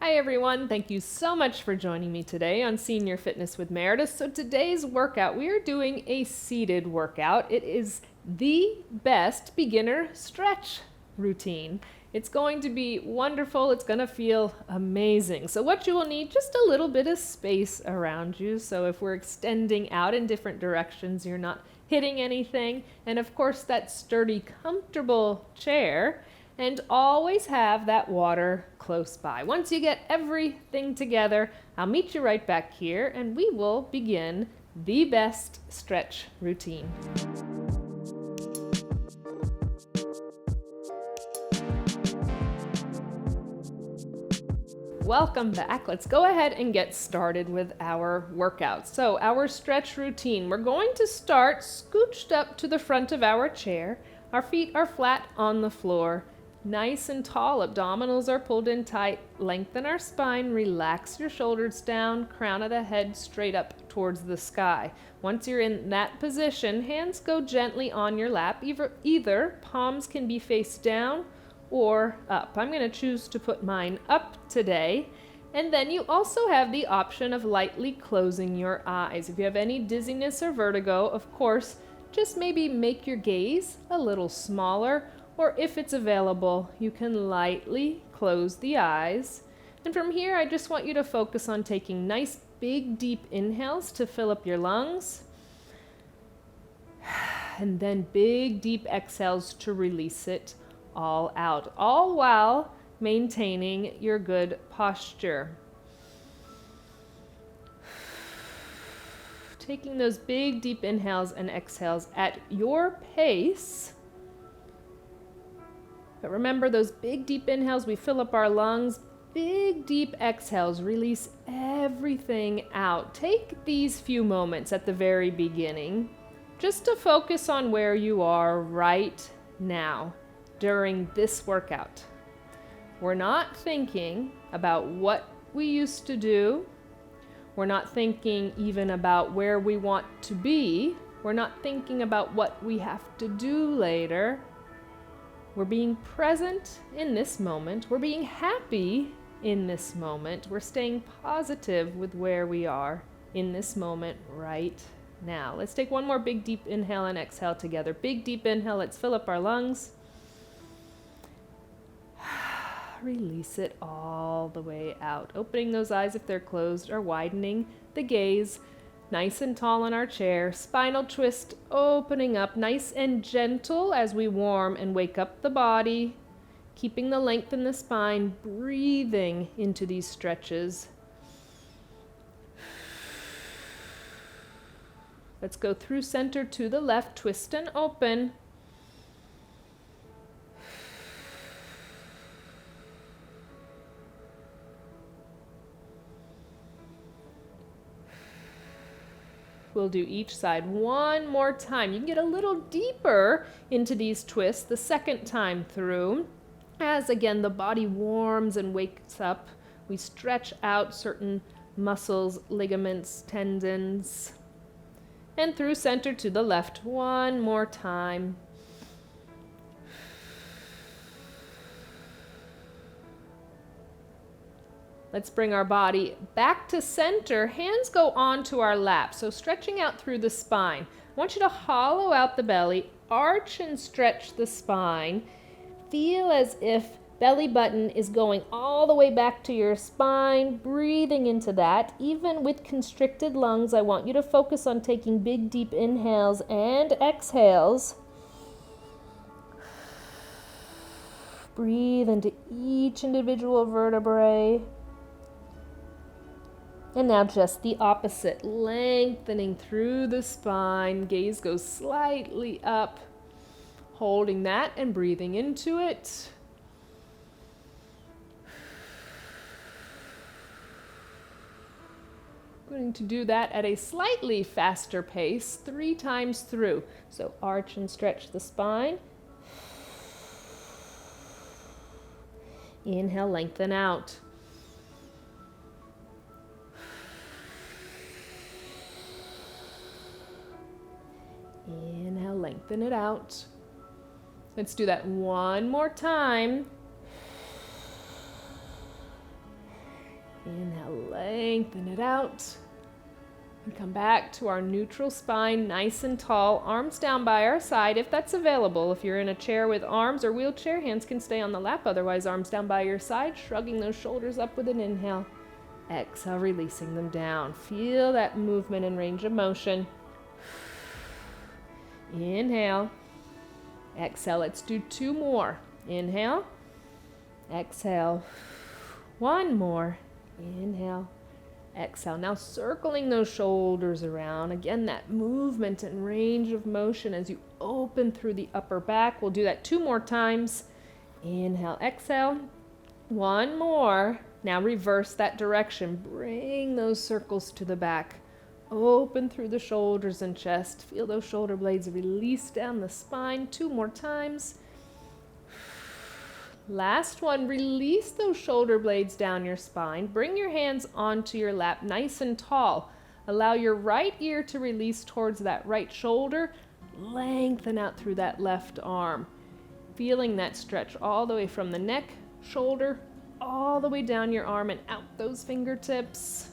Hi everyone, thank you so much for joining me today on Senior Fitness with Meredith. So today's workout, we are doing a seated workout. It is the best beginner stretch routine. It's going to be wonderful, it's going to feel amazing. So what you will need, just a little bit of space around you. So if we're extending out in different directions, you're not hitting anything. And of course that sturdy, comfortable chair. And always have that water close by. Once you get everything together, I'll meet you right back here and we will begin the best stretch routine. Welcome back. Let's go ahead and get started with our workout. So our stretch routine, we're going to start scooched up to the front of our chair. Our feet are flat on the floor. Nice and tall, abdominals are pulled in tight. Lengthen our spine, relax your shoulders down, crown of the head straight up towards the sky. Once you're in that position, hands go gently on your lap. Either palms can be face down or up. I'm going to choose to put mine up today. And then you also have the option of lightly closing your eyes. If you have any dizziness or vertigo, of course, just maybe make your gaze a little smaller, or if it's available, you can lightly close the eyes. And from here, I just want you to focus on taking nice, big, deep inhales to fill up your lungs. And then big, deep exhales to release it all out, all while maintaining your good posture. Taking those big, deep inhales and exhales at your pace. But remember, those big, deep inhales, we fill up our lungs. Big, deep exhales, release everything out. Take these few moments at the very beginning just to focus on where you are right now during this workout. We're not thinking about what we used to do. We're not thinking even about where we want to be. We're not thinking about what we have to do later. We're being present in this moment. We're being happy in this moment. We're staying positive with where we are in this moment right now. Let's take one more big deep inhale and exhale together. Big deep inhale. Let's fill up our lungs. Release it all the way out. Opening those eyes if they're closed or widening the gaze. Nice and tall in our chair, spinal twist opening up, nice and gentle as we warm and wake up the body, keeping the length in the spine, breathing into these stretches. Let's go through center to the left, twist and open. We'll do each side one more time. You can get a little deeper into these twists the second time through. As again, the body warms and wakes up, we stretch out certain muscles, ligaments, tendons. And through center to the left one more time. Let's bring our body back to center. Hands go onto our lap, so stretching out through the spine. I want you to hollow out the belly, arch and stretch the spine. Feel as if belly button is going all the way back to your spine, breathing into that. Even with constricted lungs, I want you to focus on taking big, deep inhales and exhales. Breathe into each individual vertebrae. And now just the opposite, lengthening through the spine, gaze goes slightly up, holding that and breathing into it. I'm going to do that at a slightly faster pace, 3 times through. So arch and stretch the spine. Inhale, lengthen out. Inhale, lengthen it out. Let's do that one more time. Inhale, lengthen it out. And come back to our neutral spine, nice and tall, arms down by our side if that's available. If you're in a chair with arms or wheelchair, hands can stay on the lap, otherwise arms down by your side, shrugging those shoulders up with an inhale. Exhale, releasing them down. Feel that movement and range of motion. Inhale. Exhale, let's do 2 more. Inhale. Exhale. 1 more. Inhale. Exhale. Now circling those shoulders around. Again, that movement and range of motion as you open through the upper back. We'll do that 2 more times. Inhale, exhale. 1 more. Now reverse that direction. Bring those circles to the back. Open through the shoulders and chest. Feel those shoulder blades release down the spine. 2 more times. Last one, release those shoulder blades down your spine. Bring your hands onto your lap, nice and tall. Allow your right ear to release towards that right shoulder. Lengthen out through that left arm. Feeling that stretch all the way from the neck, shoulder, all the way down your arm and out those fingertips.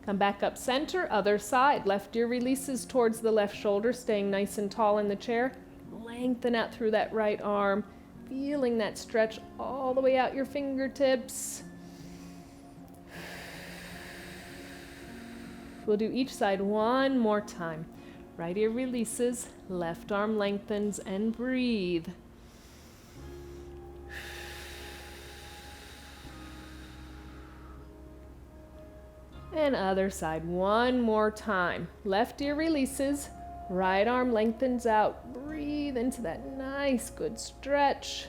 Come back up center, other side. Left ear releases towards the left shoulder, staying nice and tall in the chair. Lengthen out through that right arm, feeling that stretch all the way out your fingertips. We'll do each side 1 more time. Right ear releases, left arm lengthens, and breathe. And other side 1 more time. Left ear releases, right arm lengthens out. Breathe into that nice, good stretch.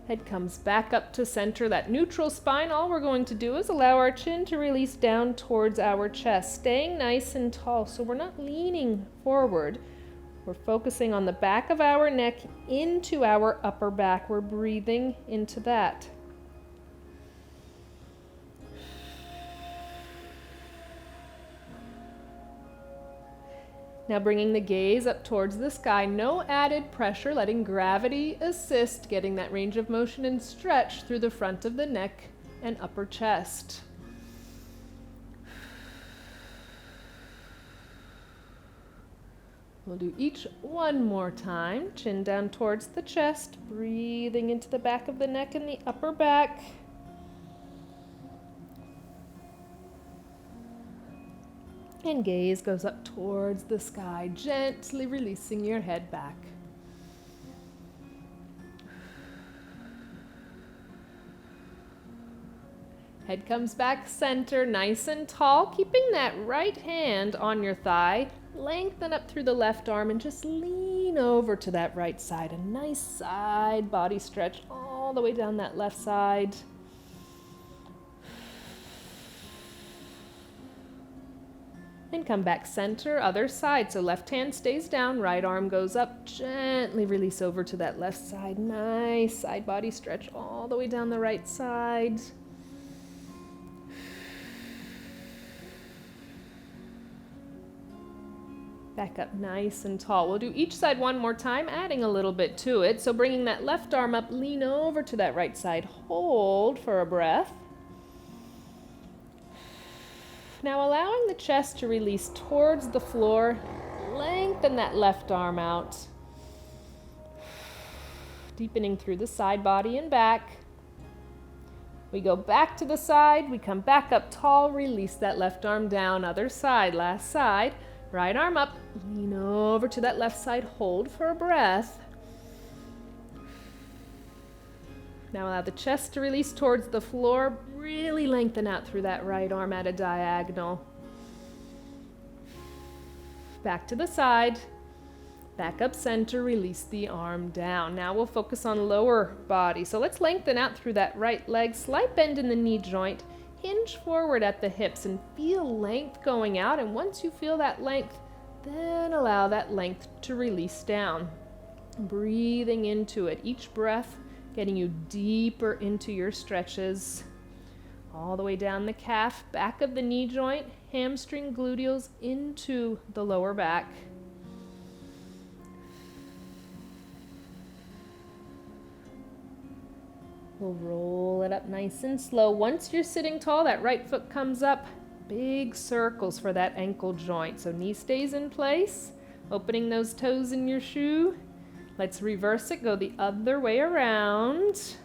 Head comes back up to center, that neutral spine. All we're going to do is allow our chin to release down towards our chest, staying nice and tall. So we're not leaning forward. We're focusing on the back of our neck into our upper back. We're breathing into that. Now bringing the gaze up towards the sky, no added pressure, letting gravity assist, getting that range of motion and stretch through the front of the neck and upper chest. We'll do each 1 more time. Chin down towards the chest, breathing into the back of the neck and the upper back. And gaze goes up towards the sky, gently releasing your head back. Head comes back center, nice and tall, keeping that right hand on your thigh. Lengthen up through the left arm and just lean over to that right side. A nice side body stretch all the way down that left side. And come back center, other side. So left hand stays down, right arm goes up. Gently release over to that left side. Nice side body stretch all the way down the right side. Back up nice and tall. We'll do each side 1 more time, adding a little bit to it. So bringing that left arm up, lean over to that right side. Hold for a breath. Now allowing the chest to release towards the floor, lengthen that left arm out. Deepening through the side body and back. We go back to the side, we come back up tall, release that left arm down, other side, last side. Right arm up, lean over to that left side, hold for a breath. Now allow the chest to release towards the floor, really lengthen out through that right arm at a diagonal. Back to the side, back up center, release the arm down. Now we'll focus on lower body. So let's lengthen out through that right leg, slight bend in the knee joint. Hinge forward at the hips and feel length going out. And once you feel that length, then allow that length to release down. Breathing into it. Each breath getting you deeper into your stretches. All the way down the calf, back of the knee joint, hamstring, gluteals into the lower back. We'll roll it up nice and slow. Once you're sitting tall, that right foot comes up. Big circles for that ankle joint. So knee stays in place, opening those toes in your shoe. Let's reverse it, go the other way around.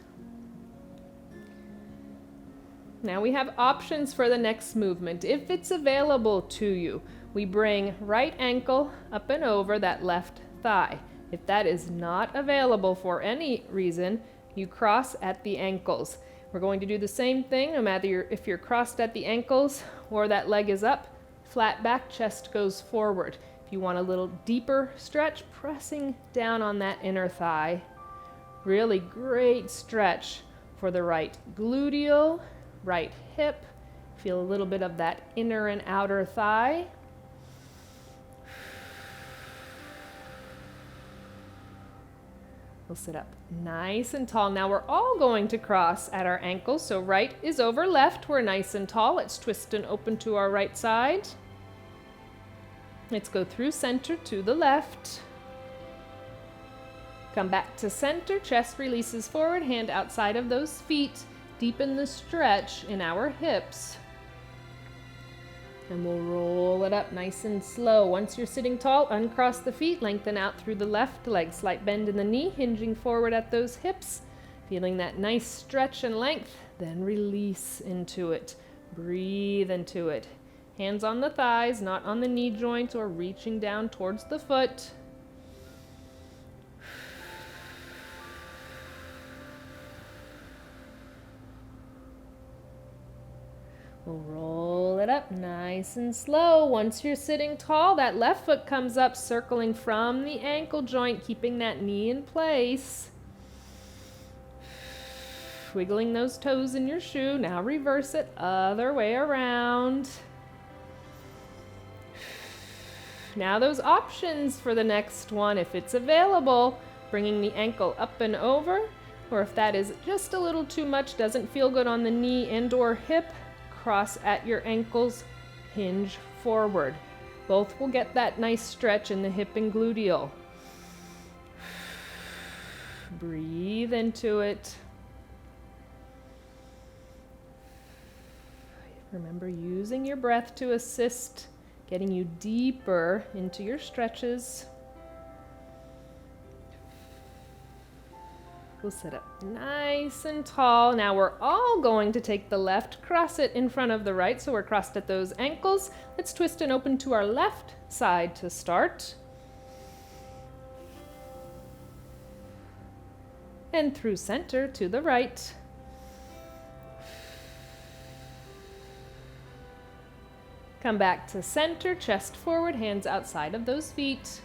Now we have options for the next movement. If it's available to you, we bring right ankle up and over that left thigh. If that is not available for any reason, you cross at the ankles. We're going to do the same thing no matter if you're crossed at the ankles or that leg is up, flat back, chest goes forward. If you want a little deeper stretch, pressing down on that inner thigh. Really great stretch for the right gluteal, right hip. Feel a little bit of that inner and outer thigh. We'll sit up nice and tall. Now we're all going to cross at our ankles. So right is over left. We're nice and tall. Let's twist and open to our right side. Let's go through center to the left. Come back to center. Chest releases forward. Hand outside of those feet. Deepen the stretch in our hips. And we'll roll it up nice and slow. Once you're sitting tall, uncross the feet, lengthen out through the left leg. Slight bend in the knee, hinging forward at those hips. Feeling that nice stretch and length, then release into it. Breathe into it. Hands on the thighs, not on the knee joints or reaching down towards the foot. We'll roll it up nice and slow. Once you're sitting tall, that left foot comes up, circling from the ankle joint, keeping that knee in place. Wiggling those toes in your shoe. Now reverse it, other way around. Now those options for the next one, if it's available, bringing the ankle up and over, or if that is just a little too much, doesn't feel good on the knee and or hip, cross at your ankles, hinge forward. Both will get that nice stretch in the hip and gluteal. Breathe into it. Remember using your breath to assist, getting you deeper into your stretches. We'll sit up nice and tall. Now we're all going to take the left, cross it in front of the right, so we're crossed at those ankles. Let's twist and open to our left side to start. And through center to the right. Come back to center, chest forward, hands outside of those feet.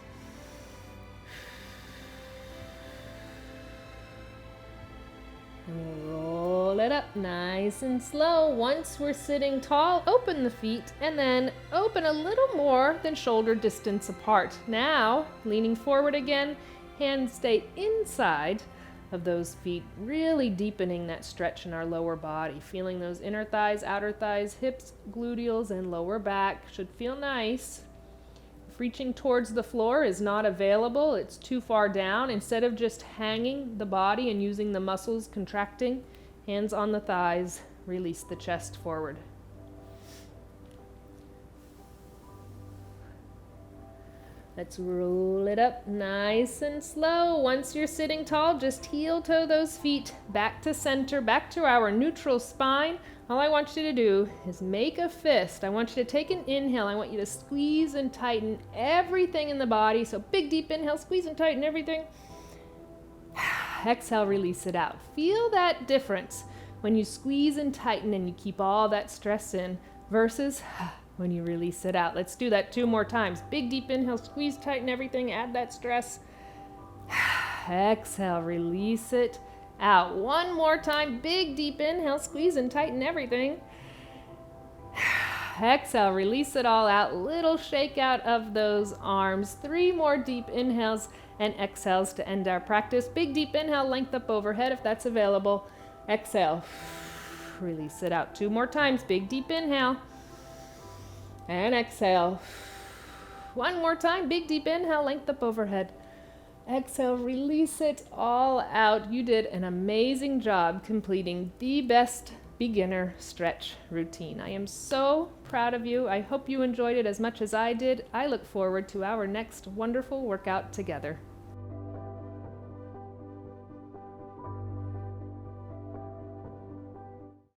And we'll roll it up nice and slow. Once we're sitting tall, open the feet and then open a little more than shoulder distance apart. Now, leaning forward again, hands stay inside of those feet, really deepening that stretch in our lower body. Feeling those inner thighs, outer thighs, hips, gluteals, and lower back. Should feel nice. If reaching towards the floor is not available, it's too far down, instead of just hanging the body and using the muscles contracting, hands on the thighs, release the chest forward. Let's roll it up nice and slow. Once you're sitting tall, just heel toe those feet back to center, back to our neutral spine. All I want you to do is make a fist. I want you to take an inhale. I want you to squeeze and tighten everything in the body. So big deep inhale, squeeze and tighten everything. Exhale, release it out. Feel that difference when you squeeze and tighten and you keep all that stress in versus when you release it out. Let's do that 2 more times. Big deep inhale, squeeze, tighten everything, add that stress. Exhale, release it out. 1 more time. Big deep inhale, squeeze and tighten everything. Exhale, release it all out. Little shake out of those arms. 3 more deep inhales and exhales to end our practice. Big deep inhale, length up overhead if that's available. Exhale, release it out. 2 more times. Big deep inhale. And exhale. 1 more time, big deep inhale, length up overhead. Exhale, release it all out. You did an amazing job completing the best beginner stretch routine. I am so proud of you. I hope you enjoyed it as much as I did. I look forward to our next wonderful workout together.